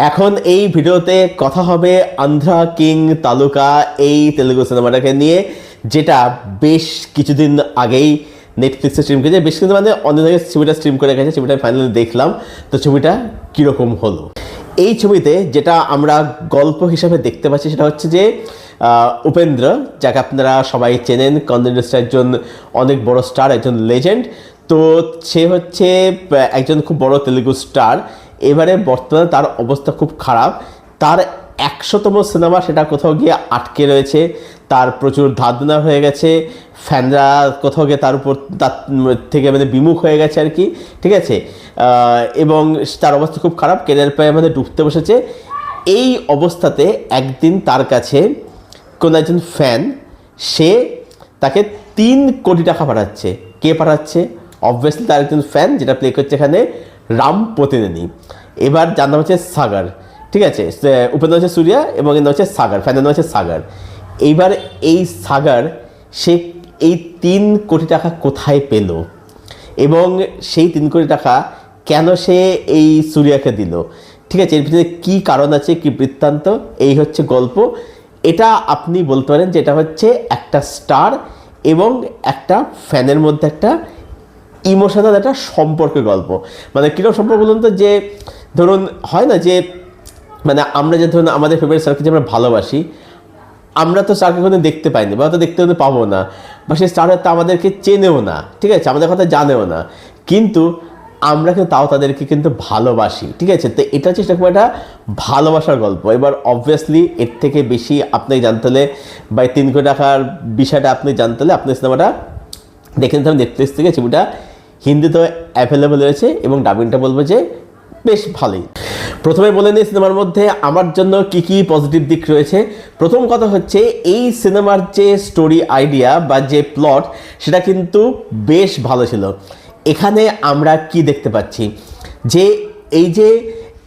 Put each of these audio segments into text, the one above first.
এখন এই ভিডিওতে কথা হবে আন্ধ্রা কিং তালুকা এই তেলুগু সিনেমাটাকে নিয়ে, যেটা বেশ কিছুদিন আগেই নেটফ্লিক্সে স্ট্রিম করেছে। বেশ কিছু মানে অন্য জায়গায় ছবিটা স্ট্রিম করে গেছে, ছবিটা ফাইনালি দেখলাম। তো ছবিটা কীরকম হলো, এই ছবিতে যেটা আমরা গল্প হিসাবে দেখতে পাচ্ছি সেটা হচ্ছে যে উপেন্দ্র, যাকে আপনারা সবাই চেনেন, কন্নড় ইন্ডাস্ট্রির একজন অনেক বড় স্টার, একজন লেজেন্ড। তো সে হচ্ছে একজন খুব বড় তেলুগু স্টার। এবারে বর্তমানে তার অবস্থা খুব খারাপ। তার 100তম সিনেমা সেটা কোথাও গিয়ে আটকে রয়েছে, তার প্রচুর ধার দেনা হয়ে গেছে, ফ্যানরা কোথাও গিয়ে তার উপর তার থেকে মানে বিমুখ হয়ে গেছে আর কি, ঠিক আছে। এবং তার অবস্থা খুব খারাপ, কেরিয়ার প্রায় মানে ডুবতে বসেছে। এই অবস্থাতে একদিন তার কাছে কোনো একজন ফ্যান, সে তাকে 3 কোটি টাকা পাঠাচ্ছে। কে পাঠাচ্ছে? অবভিয়াসলি তার একজন ফ্যান, যেটা প্লে করছে এখানে রাম প্রতিনিধি। এবার যার নাম হচ্ছে সাগর, ঠিক আছে। উপেন্দ্র হচ্ছে সূর্যা এবং এর নাম হচ্ছে সাগর, ফ্যানের নাম হচ্ছে সাগর। এইবার এই সাগর সে এই 3 কোটি টাকা কোথায় পেল এবং সেই 3 কোটি টাকা কেন সে এই সূর্যাকে দিল, ঠিক আছে, এর পিছনে কী কারণ আছে, কী বৃত্তান্ত, এই হচ্ছে গল্প। এটা আপনি বলতে পারেন যে এটা হচ্ছে একটা স্টার এবং একটা ফ্যানের মধ্যে একটা ইমোশনাল একটা সম্পর্কের গল্প। মানে কীরকম সম্পর্ক বলুন তো, যে ধরুন হয় না যে মানে আমরা যে ধরুন আমাদের ফেভারিট স্টারকে যে আমরা ভালোবাসি, আমরা তো স্টারকে কোনো দেখতে পাইনি বা তো দেখতে পাবো না, বা সেই স্টার হয়তো আমাদেরকে চেনেও না, ঠিক আছে, আমাদের কথা জানেও না, কিন্তু আমরা কিন্তু তাও তাদেরকে কিন্তু ভালোবাসি, ঠিক আছে। তো এটা হচ্ছে সেরকম একটা ভালোবাসার গল্প। এবার অবভিয়াসলি এর থেকে বেশি আপনাকে জানতে হলে বা 3 কোটি টাকার বিষয়টা আপনি জানতে হলে আপনি সিনেমাটা দেখে নিতে হবে নেটফ্লিক্স থেকে। ছবিটা হিন্দিতেও অ্যাভেলেবেল রয়েছে এবং ডাবিংটা বলবো যে বেশ ভালোই। প্রথমে বলে নিই সিনেমার মধ্যে আমার জন্য কি কি পজিটিভ দিক রয়েছে। প্রথম কথা হচ্ছে এই সিনেমার যে স্টোরি আইডিয়া বা যে প্লট, সেটা কিন্তু বেশ ভালো ছিল। এখানে আমরা কি দেখতে পাচ্ছি যে এই যে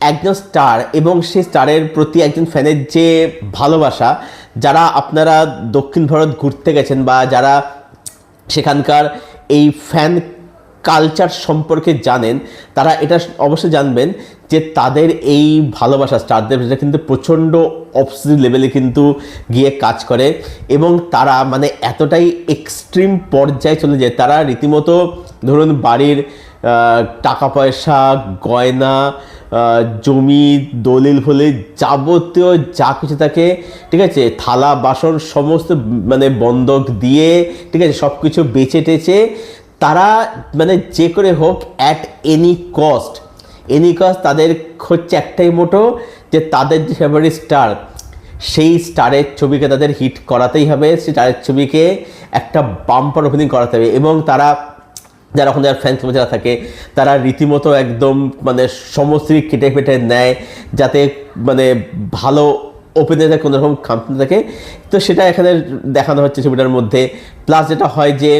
একজন স্টার এবং সেই স্টারের প্রতি একজন ফ্যানের যে ভালোবাসা, যারা আপনারা দক্ষিণ ভারত ঘুরতে গেছেন বা যারা সেখানকার এই ফ্যান কালচার সম্পর্কে জানেন, তারা এটা অবশ্যই জানবেন যে তাদের এই ভালোবাসা স্টারদের যেটা কিন্তু প্রচণ্ড অবসেসিভ লেভেলে কিন্তু গিয়ে কাজ করে এবং তারা মানে এতটাই এক্সট্রিম পর্যায়ে চলে যায়, তারা রীতিমতো ধরুন বাড়ির টাকা পয়সা, গয়না, জমি, দলিল ফলিল, যাবতীয় যা কিছু থাকে, ঠিক আছে, থালা বাসন সমস্ত মানে বন্ধক দিয়ে, ঠিক আছে, সব কিছু বেচে টেচে তারা মানে যে করে হোক অ্যাট এনি কস্ট তাদের হচ্ছে একটাই মোটো, যে তাদের যে ফেভারিট স্টার, সেই স্টারের ছবিকে তাদের হিট করাতেই হবে, সেই স্টারের ছবিকে একটা বাম্পার ওপেনিং করাতে হবে। এবং তারা যারা ওখানে যারা ফ্যান ক্লাবে যারা থাকে, তারা রীতিমতো একদম মানে সমস্ত কেটে ফেটে নেয় যাতে মানে ভালো ওপেনে কোনো রকম খামতি থাকে। তো সেটা এখানে দেখানো হচ্ছে ছবিটার মধ্যে। প্লাস যেটা হয় যে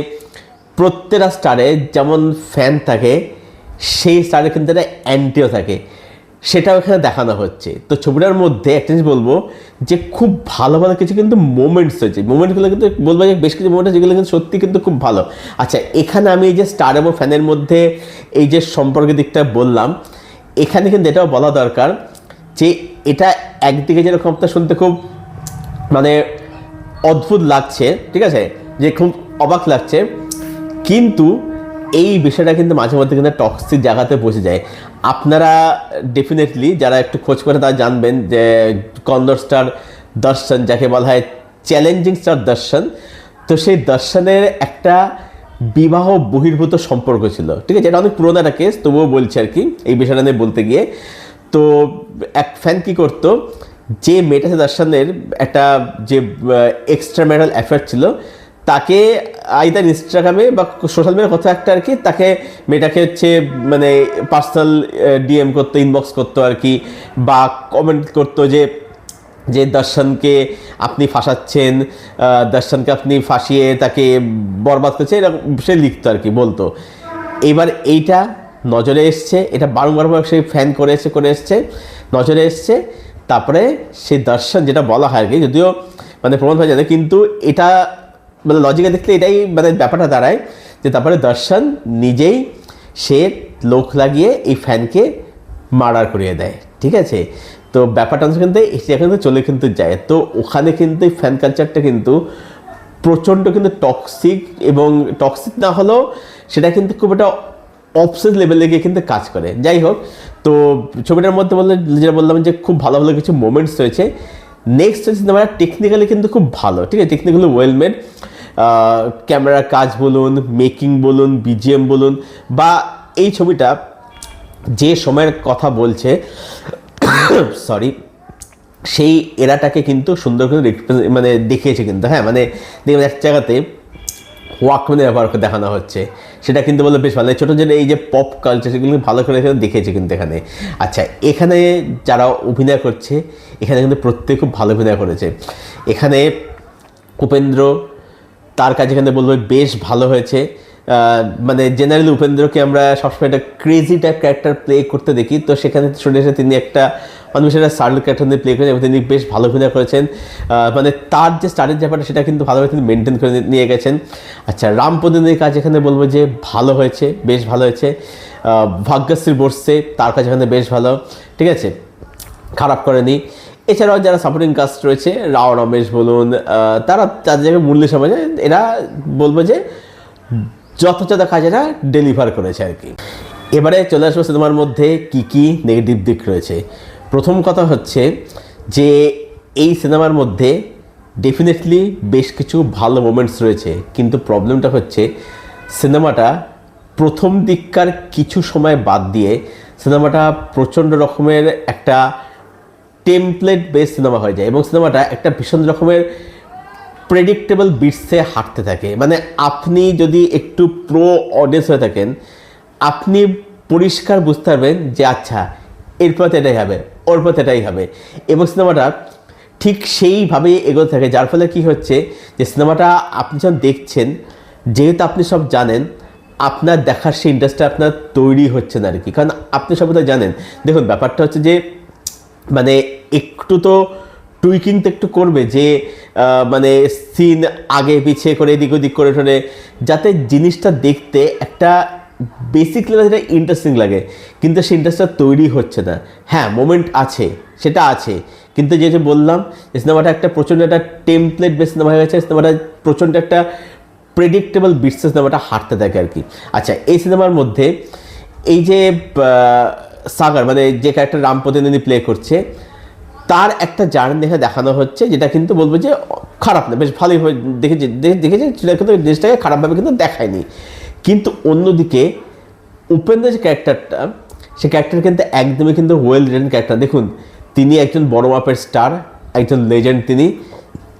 প্রত্যেকটা স্টারে যেমন ফ্যান থাকে, সেই স্টারে কিন্তু একটা অ্যান্টিও থাকে, সেটাও এখানে দেখানো হচ্ছে। তো ছবিটার মধ্যে একটা জিনিস বলবো যে খুব ভালো ভালো কিছু কিন্তু মোমেন্টস হয়েছে। মোমেন্টগুলো কিন্তু বলবো যে বেশ কিছু মোমেন্ট যেগুলো কিন্তু সত্যি কিন্তু খুব ভালো। আচ্ছা, এখানে আমি এই যে স্টার এবং ফ্যানের মধ্যে এই যে সম্পর্কের দিকটা বললাম, এখানে কিন্তু এটাও বলা দরকার যে এটা একদিকে যেরকম আপনার শুনতে খুব মানে অদ্ভুত লাগছে, ঠিক আছে, যে খুব অবাক লাগছে, কিন্তু এই বিষয়টা কিন্তু মাঝে মধ্যে কিন্তু টক্সিক জায়গাতে পৌঁছে যায়। আপনারা ডেফিনেটলি যারা একটু খোঁজ করে তারা জানবেন যে কন্নড় স্টার দর্শন, যাকে বলা হয় চ্যালেঞ্জিং স্টার দর্শন, তো সেই দর্শনের একটা বিবাহ বহির্ভূত সম্পর্ক ছিল, ঠিক আছে। এটা অনেক পুরোনো একটা কেস, তবুও বলছি আর কি এই বিষয়টা নিয়ে বলতে গিয়ে। তো এক ফ্যান কী করতো, যে মেয়েটা দর্শনের একটা যে এক্সট্রা ম্যারিটাল অ্যাফেয়ার ছিল, তাকে আইদার ইনস্টাগ্রামে বা সোশ্যাল মিডিয়ার কথা একটা আর কি, তাকে মেয়েটাকে হচ্ছে মানে পার্সোনাল ডিএম করতো, ইনবক্স করতো আর কি, বা কমেন্ট করতো যে যে দর্শনকে আপনি ফাঁসাচ্ছেন, দর্শনকে আপনি ফাঁসিয়ে তাকে বরবাদ করছে, এরকম সে লিখতো আর কি, বলতো। এইবার এইটা নজরে এসছে, এটা বারংবার সেই ফ্যান করে এসছে নজরে এসছে। তারপরে সেই দর্শন, যেটা বলা হয় আর কি, যদিও মানে প্রমাণ হয়ে যায়, কিন্তু এটা মানে লজিকে দেখলে এটাই মানে ব্যাপারটা দাঁড়ায় যে তারপরে দর্শন নিজেই সে লোক লাগিয়ে এই ফ্যানকে মার্ডার করিয়ে দেয়। ঠিক আছে। তো ব্যাপারটা কিন্তু সেখানে চলে কিন্তু যায়, তো ওখানে কিন্তু ফ্যান কালচারটা কিন্তু প্রচণ্ড কিন্তু টক্সিক, এবং টক্সিক না হলেও সেটা কিন্তু খুব একটা অবসেস লেভেলে গিয়ে কিন্তু কাজ করে। যাই হোক, তো ছবিটার মধ্যে যেটা বললাম যে খুব ভালো ভালো কিছু মোমেন্টস রয়েছে। নেক্সট হচ্ছে সিনেমাটা টেকনিক্যালি কিন্তু খুব ভালো, ঠিক আছে, টেকনিক্যালি ওয়েল মেড। ক্যামেরার কাজ বলুন, মেকিং বলুন, বিজিএম বলুন, বা এই ছবিটা যে সময়ের কথা বলছে সরি সেই এরাটাকে কিন্তু সুন্দর করে মানে দেখিয়েছে কিন্তু। হ্যাঁ, মানে দেখবেন এক জায়গাতে ওয়াকম্যানের ব্যবহার করে দেখানো হচ্ছে, সেটা কিন্তু বলে বেশ ভালো। ছোটো যে এই যে পপ কালচার সেগুলো ভালো করে এখানে দেখিয়েছে কিন্তু এখানে। আচ্ছা, এখানে যারা অভিনয় করছে এখানে কিন্তু প্রত্যেকে খুব ভালো অভিনয় করেছে। এখানে উপেন্দ্র, তার কাছে এখানে বলবো বেশ ভালো হয়েছে। মানে জেনারেলি উপেন্দ্রকে আমরা সবসময় একটা ক্রেজি টাইপ ক্যারেক্টার প্লে করতে দেখি, তো সেখানে শুনেছে তিনি একটা মানুষ একটা সার্ল ক্যারেক্টার নিয়ে প্লে করেছেন এবং তিনি বেশ ভালো অভিনয় করেছেন। মানে তার যে স্টারের ব্যাপারটা সেটা কিন্তু ভালোভাবে তিনি মেনটেন করে নিয়ে গেছেন। আচ্ছা, রাম পোদিনের কাজ এখানে বলবো যে ভালো হয়েছে, বেশ ভালো হয়েছে। ভাগ্যশ্রী বসছে, তার কাছে এখানে বেশ ভালো, ঠিক আছে, খারাপ করেনি। এছাড়াও যারা সাপোর্টিং কাস্ট রয়েছে, রাও রমেশ বলুন, তারা তাদের জায়গায় মূল্য সমাজে এরা বলবো যে যথাযথ কাজ এরা ডেলিভার করেছে আর কি। এবারে চলে আসবো সিনেমার মধ্যে কি কি নেগেটিভ দিক রয়েছে। প্রথম কথা হচ্ছে যে এই সিনেমার মধ্যে ডেফিনেটলি বেশ কিছু ভালো মোমেন্টস রয়েছে, কিন্তু প্রবলেমটা হচ্ছে সিনেমাটা প্রথম দিককার কিছু সময় বাদ দিয়ে সিনেমাটা প্রচণ্ড রকমের একটা টেমপ্লেট বেস সিনেমা হয়ে যায়, এবং সিনেমাটা একটা ভীষণ রকমের প্রেডিক্টেবল বিটসে হাঁটতে থাকে। মানে আপনি যদি একটু প্রো অডিয়েন্স হয়ে থাকেন, আপনি পরিষ্কার বুঝতে পারবেন যে আচ্ছা এর পথে এটাই হবে, ওর পথে এটাই হবে, এবং সিনেমাটা ঠিক সেইভাবেই এগোতে থাকে। যার ফলে কি হচ্ছে যে সিনেমাটা আপনি যখন দেখছেন, যেহেতু আপনি সব জানেন, আপনার দেখার সেই ইন্টারেস্টটা আপনার তৈরি হচ্ছে না আর কি, কারণ আপনি সব কথা জানেন। দেখুন, ব্যাপারটা হচ্ছে যে মানে একটু তো টুইকিং তো একটু করবে, যে মানে সিন আগে পিছিয়ে করে এদিক ওদিক করে ঠোনে, যাতে জিনিসটা দেখতে একটা বেসিক লেভেল যেটা ইন্টারেস্টিং লাগে, কিন্তু সেই ইন্টারেস্টটা তৈরি হচ্ছে না। হ্যাঁ, মোমেন্ট আছে, সেটা আছে, কিন্তু যেটা বললাম সিনেমাটা একটা প্রচণ্ড একটা টেমপ্লেট বেস সিনেমা হয়ে গেছে, সিনেমাটা প্রচণ্ড একটা প্রেডিক্টেবল বিটসে সিনেমাটা হাঁটতে থাকে আর কি। আচ্ছা, এই সিনেমার মধ্যে এই যে সাগার মানে যে ক্যারেক্টার রাম প্রতিনিধি প্লে করছে, তার একটা জার্নি এখানে দেখানো হচ্ছে, যেটা কিন্তু বলবো যে খারাপ না, বেশ ভালোই দেখেছি, সেটা কিন্তু জিনিসটাকে খারাপভাবে কিন্তু দেখায়নি। কিন্তু অন্যদিকে উপেন্দ্রের যে ক্যারেক্টারটা, সে ক্যারেক্টার কিন্তু একদমই কিন্তু ওয়েল রিটেন ক্যারেক্টার। দেখুন, তিনি একজন বড় মাপের স্টার, একজন লেজেন্ড,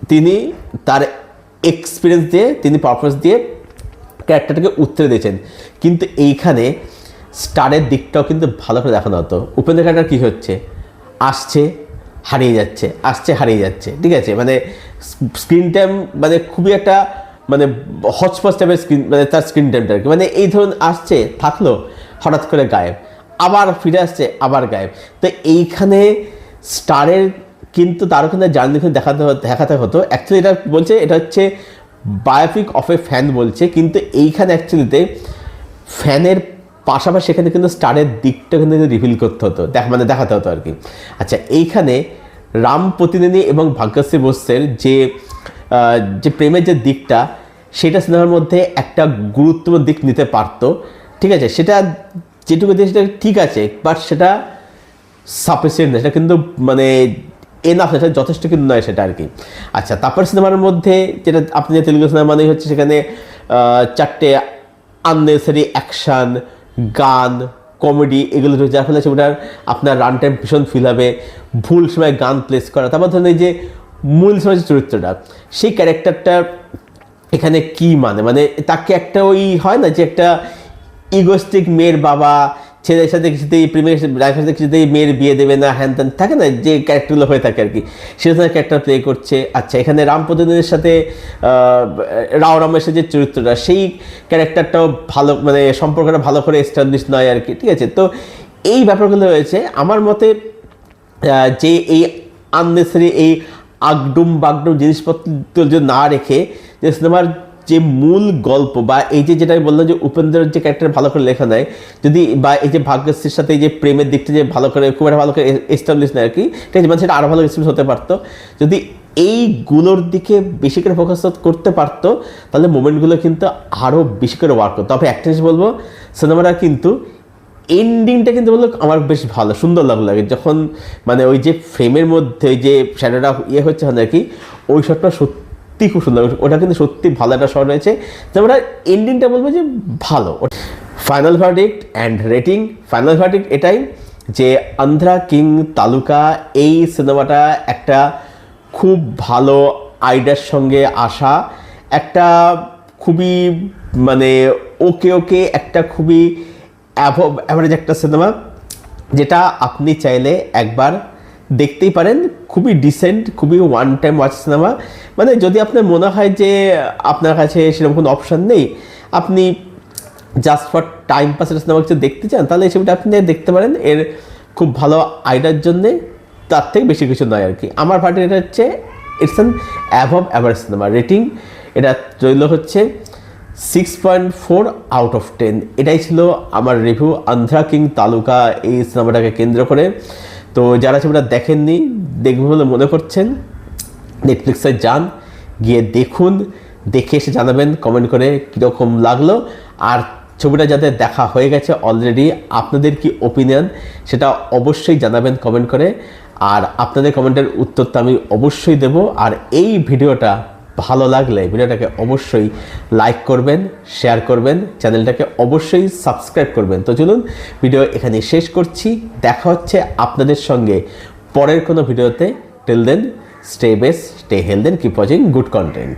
তিনি তার এক্সপিরিয়েন্স দিয়ে, তিনি পারফরমেন্স দিয়ে ক্যারেক্টারটাকে উতরে দিয়েছেন, কিন্তু এইখানে স্টারের দিকটাও কিন্তু ভালো করে দেখানো হতো। উপেন্দ্র ক্যারেক্টার কী হচ্ছে, আসছে হারিয়ে যাচ্ছে, আসছে হারিয়ে যাচ্ছে, ঠিক আছে, মানে স্ক্রিন টাইম মানে খুবই একটা মানে হচপচ টাইপের স্ক্রিন, মানে তার স্ক্রিন টাইমটা আর কি, মানে এই ধরুন আসছে থাকলো, হঠাৎ করে গায়েব, আবার ফিরে আসছে, আবার গায়েব। তো এইখানে স্টারের কিন্তু তারও কিন্তু জার্নি দেখাতে হতো। অ্যাকচুয়ালি এটা বলছে এটা হচ্ছে বায়োপিক অফ এ ফ্যান বলছে, কিন্তু এইখানে অ্যাকচুয়ালিতে ফ্যানের পাশাপাশি সেখানে কিন্তু স্টারের দিকটা কিন্তু রিভিল করতে হতো, দেখাতে হতো আর কি। আচ্ছা, এইখানে রাম প্রতিনিধি এবং ভাগ্যশ্রী বসুর যে প্রেমের যে দিকটা, সেটা সিনেমার মধ্যে একটা গুরুত্বপূর্ণ দিক নিতে পারতো, ঠিক আছে, সেটা যেটুকু দিয়ে সেটা ঠিক আছে, বাট সেটা সাফিসিয়েন্ট না, সেটা কিন্তু মানে এনাফ, সেটা যথেষ্ট কিন্তু নয় সেটা আর কি। আচ্ছা, তারপর সিনেমার মধ্যে যেটা আপনি যে তেলুগু সিনেমা মানেই হচ্ছে সেখানে 4টে আননেসেসারি অ্যাকশান, গান, কমেডি এগুলো রয়েছে, যার ফলে সেটার আপনার রান টাইম ভীষণ ফিল হবে, ভুল সময় গান প্লেস করা। তারপর ধরুন এই যে মূল সময় যে চরিত্রটা, সেই ক্যারেক্টারটা এখানে কি মানে তাকে একটা ওই হয় না যে একটা ইগোস্টিক মেয়ের বাবা, ছেলের সাথে কিছুতেই প্রেমের সাথে কিছুতেই মেয়ের বিয়ে দেবে না, হ্যান ত্যান থাকে না যে ক্যারেক্টারগুলো হয়ে থাকে আর কি, সেরকম ক্যারেক্টার প্লে করছে। আচ্ছা, এখানে রাম প্রতিনিধির সাথে রাও রমেশের যে চরিত্রটা, সেই ক্যারেক্টারটাও ভালো, মানে সম্পর্কটা ভালো করে এস্টাবলিশ নয় আর কি, ঠিক আছে। তো এই ব্যাপারগুলো রয়েছে আমার মতে, যে এই আননেসেসারি এই আগডুম বাগডুম জিনিসপত্র যদি না রেখে যে সিনেমার যে মূল গল্প বা এই যে যেটা আমি বললাম যে উপেন্দ্রের যে ক্যারেক্টার ভালো করে লেখা নেয় যদি, বা এই যে ভাগ্যশ্রীর সাথে এই যে প্রেমের দিকটা যে ভালো করে খুব একটা ভালো করে এস্টাবলিশ নেয় আর কি, ঠিক আছে, মানে সেটা আরও ভালো এস্টাবলিশ হতে পারতো যদি এইগুলোর দিকে বেশি করে ফোকাস করতে পারতো, তাহলে মোমেন্টগুলো কিন্তু আরও বেশি করে ওয়ার্ক করতো। তবে একটা জিনিস বলবো, সিনেমাটা কিন্তু এন্ডিংটা কিন্তু বললো আমার বেশ ভালো সুন্দর লাগলো লাগে, যখন মানে ওই যে ফ্রেমের মধ্যে ওই যে শ্যাডোটা হচ্ছে আর কি, ওই শটটা সত্যি খুব সুন্দর, ওটা কিন্তু সত্যি ভালো একটা শট হয়েছে। তারপরে এন্ডিংটা বলবো যে ভালো। Final verdict and rating. Final verdict এটাই যে আন্ধ্রা কিং তালুকা এই সিনেমাটা একটা খুব ভালো আইডিয়ার সঙ্গে আসা, একটা খুবই মানে ওকে একটা খুবই অ্যাভারেজ একটা সিনেমা, যেটা আপনি চাইলে একবার দেখতেই পারেন। খুবই ডিসেন্ট, খুবই ওয়ান টাইম ওয়াচ সিনেমা। মানে যদি আপনার মনে হয় যে আপনার কাছে সেরকম কোনো অপশান নেই, আপনি জাস্ট ফর টাইম পাসের সিনেমা কিছু দেখতে চান, তাহলে এই ছবিটা আপনি দেখতে পারেন। এর খুব ভালো আইডিয়ার জন্যে, তার থেকে বেশি কিছু নয় আর কি। আমার ভার্ডিক্ট এটা হচ্ছে it's an অ্যাভাব average cinema. Rating এটা রইল হচ্ছে 6.4 আউট অফ 10। এটাই ছিল আমার রিভিউ আন্ধ্রা কিং তালুকা এই সিনেমাটাকে কেন্দ্র করে। তো যারা ছবিটা দেখেননি, দেখবে বলে মনে করছেন, নেটফ্লিক্সে যান, গিয়ে দেখুন, দেখে এসে জানাবেন কমেন্ট করে কীরকম লাগলো। আর ছবিটা যাদের দেখা হয়ে গেছে অলরেডি, আপনাদের কি ওপিনিয়ন সেটা অবশ্যই জানাবেন কমেন্ট করে। আর আপনাদের কমেন্টের উত্তরটা আমি অবশ্যই দেব। আর এই ভিডিওটা ভালো লাগলে ভিডিওটাকে অবশ্যই লাইক করবেন, শেয়ার করবেন, চ্যানেলটাকে অবশ্যই সাবস্ক্রাইব করবেন। তো চলুন ভিডিও এখানে শেষ করছি, দেখা হচ্ছে আপনাদের সঙ্গে পরের কোনো ভিডিওতে। Till then, stay best, stay healthy, keep watching good content.